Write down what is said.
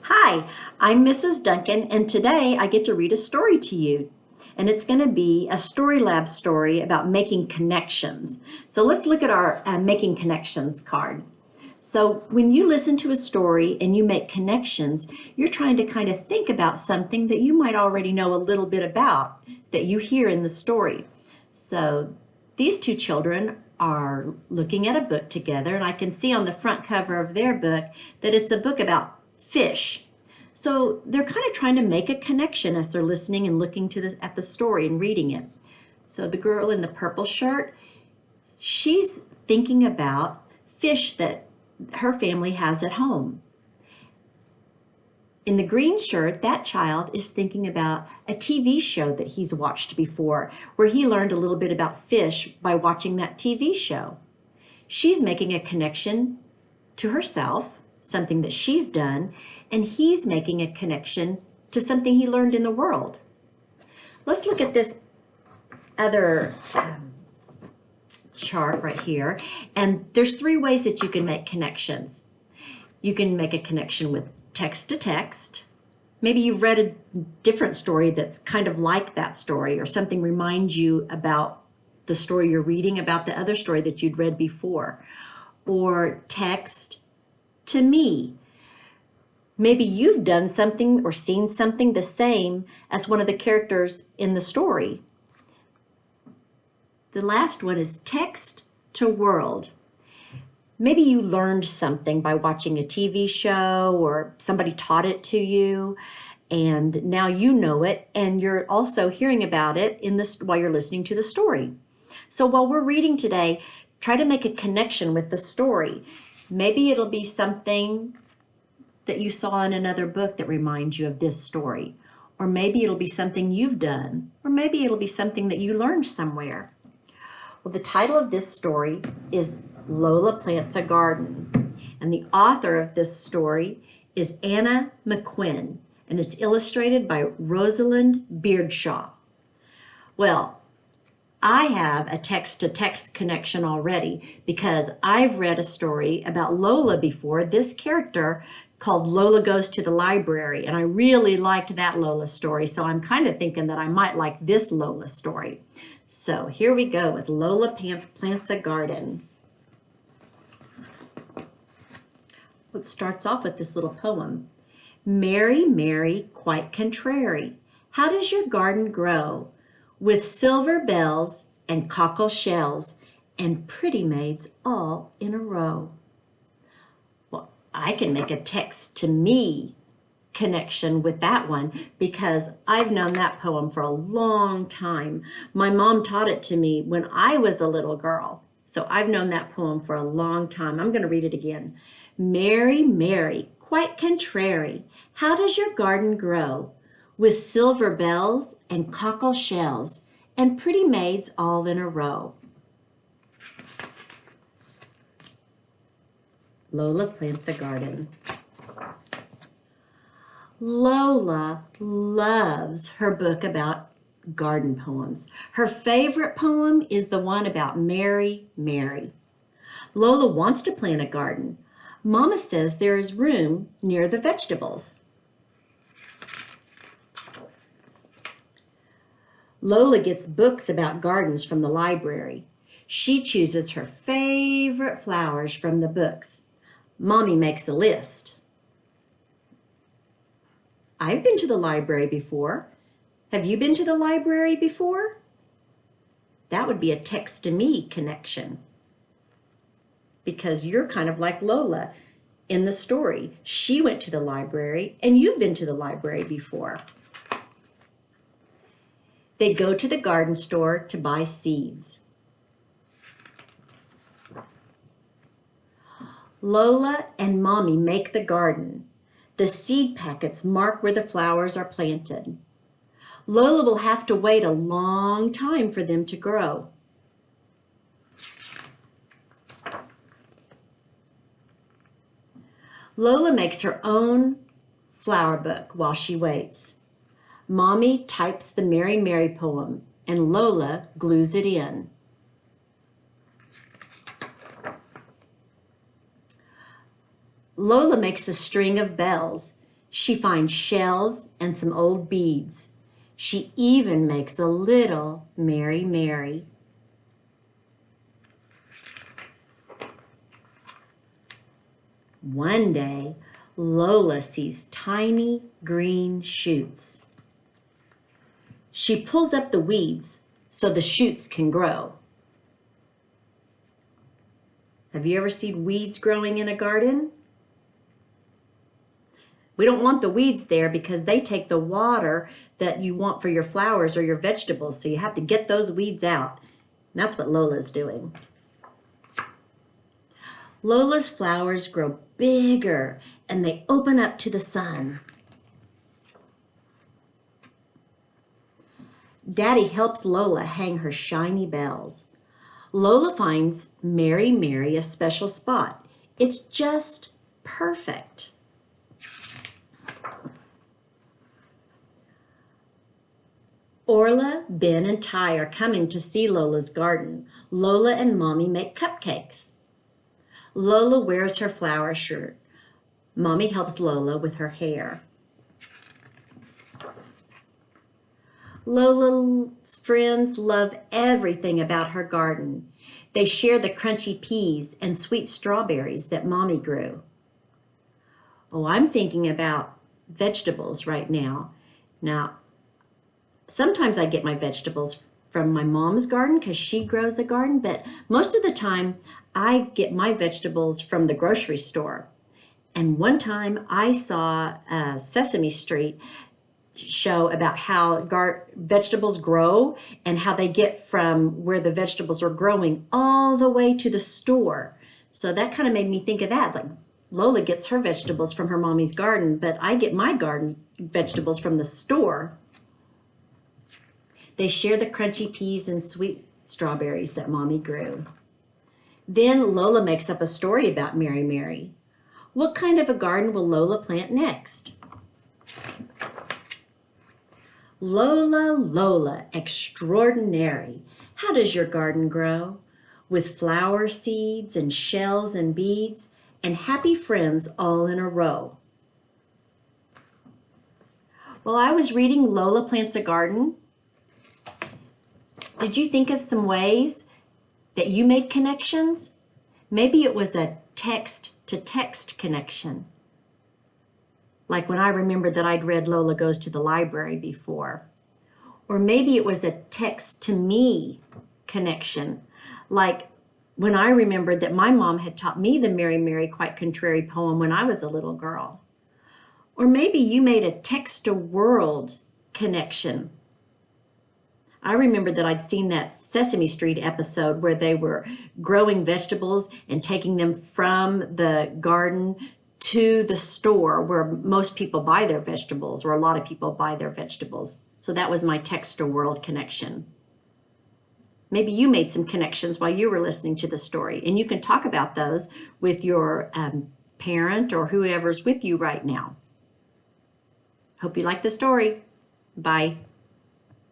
Hi, I'm Mrs. Duncan, and today I get to read a story to you. And it's going to be a Story Lab story about making connections. So let's look at our Making Connections card. So when you listen to a story and you make connections, you're trying to kind of think about something that you might already know a little bit about that you hear in the story. So these two children are looking at a book together, and I can see on the front cover of their book that it's a book about fish. So they're kind of trying to make a connection as they're listening and looking at the story and reading it. So the girl in the purple shirt, she's thinking about fish that her family has at home. In the green shirt, that child is thinking about a TV show that he's watched before, where he learned a little bit about fish by watching that TV show. She's making a connection to herself, something that she's done, and he's making a connection to something he learned in the world. Let's look at this other chart right here, and there's three ways that you can make connections. You can make a connection with text to text. Maybe you've read a different story that's kind of like that story, or something reminds you about the story you're reading about the other story that you'd read before. Or text to me. Maybe you've done something or seen something the same as one of the characters in the story. The last one is text to world. Maybe you learned something by watching a TV show or somebody taught it to you, and now you know it, and you're also hearing about it while you're listening to the story. So while we're reading today, try to make a connection with the story. Maybe it'll be something that you saw in another book that reminds you of this story. Or maybe it'll be something you've done. Or maybe it'll be something that you learned somewhere. Well, the title of this story is Lola Plants a Garden. And the author of this story is Anna McQuinn. And it's illustrated by Rosalind Beardshaw. Well, I have a text-to-text connection already because I've read a story about Lola before, this character called Lola Goes to the Library, and I really liked that Lola story, so I'm kind of thinking that I might like this Lola story. So here we go with Lola Plants a Garden. It starts off with this little poem. Mary, Mary, quite contrary, how does your garden grow? With silver bells and cockle shells and pretty maids all in a row. Well, I can make a text to me connection with that one because I've known that poem for a long time. My mom taught it to me when I was a little girl. So I've known that poem for a long time. I'm going to read it again. Mary, Mary, quite contrary, how does your garden grow? With silver bells and cockle shells and pretty maids all in a row. Lola Plants a Garden. Lola loves her book about garden poems. Her favorite poem is the one about Mary, Mary. Lola wants to plant a garden. Mama says there is room near the vegetables. Lola gets books about gardens from the library. She chooses her favorite flowers from the books. Mommy makes a list. I've been to the library before. Have you been to the library before? That would be a text to me connection. Because you're kind of like Lola in the story. She went to the library and you've been to the library before. They go to the garden store to buy seeds. Lola and Mommy make the garden. The seed packets mark where the flowers are planted. Lola will have to wait a long time for them to grow. Lola makes her own flower book while she waits. Mommy types the Mary Mary poem, and Lola glues it in. Lola makes a string of bells. She finds shells and some old beads. She even makes a little Mary Mary. One day, Lola sees tiny green shoots. She pulls up the weeds so the shoots can grow. Have you ever seen weeds growing in a garden? We don't want the weeds there because they take the water that you want for your flowers or your vegetables, so you have to get those weeds out. And that's what Lola's doing. Lola's flowers grow bigger and they open up to the sun. Daddy helps Lola hang her shiny bells. Lola finds Mary Mary a special spot. It's just perfect. Orla, Ben, and Ty are coming to see Lola's garden. Lola and Mommy make cupcakes. Lola wears her flower shirt. Mommy helps Lola with her hair. Lola's friends love everything about her garden. They share the crunchy peas and sweet strawberries that Mommy grew. Oh, I'm thinking about vegetables right now. Now, sometimes I get my vegetables from my mom's garden because she grows a garden, but most of the time I get my vegetables from the grocery store. And one time I saw a Sesame Street show about how vegetables grow and how they get from where the vegetables are growing all the way to the store. So that kind of made me think of that. Like Lola gets her vegetables from her mommy's garden, but I get my garden vegetables from the store. They share the crunchy peas and sweet strawberries that Mommy grew. Then Lola makes up a story about Mary Mary. What kind of a garden will Lola plant next? Lola, Lola, extraordinary. How does your garden grow? With flower seeds and shells and beads and happy friends all in a row. While I was reading Lola Plants a Garden, did you think of some ways that you made connections? Maybe it was a text-to-text connection. Like when I remembered that I'd read Lola Goes to the Library before. Or maybe it was a text-to-me connection. Like when I remembered that my mom had taught me the Mary Mary Quite Contrary poem when I was a little girl. Or maybe you made a text-to-world connection. I remember that I'd seen that Sesame Street episode where they were growing vegetables and taking them from the garden to the store where most people buy their vegetables, or a lot of people buy their vegetables. So that was my text-to-world connection. Maybe you made some connections while you were listening to the story, and you can talk about those with your parent or whoever's with you right now. Hope you like the story. Bye.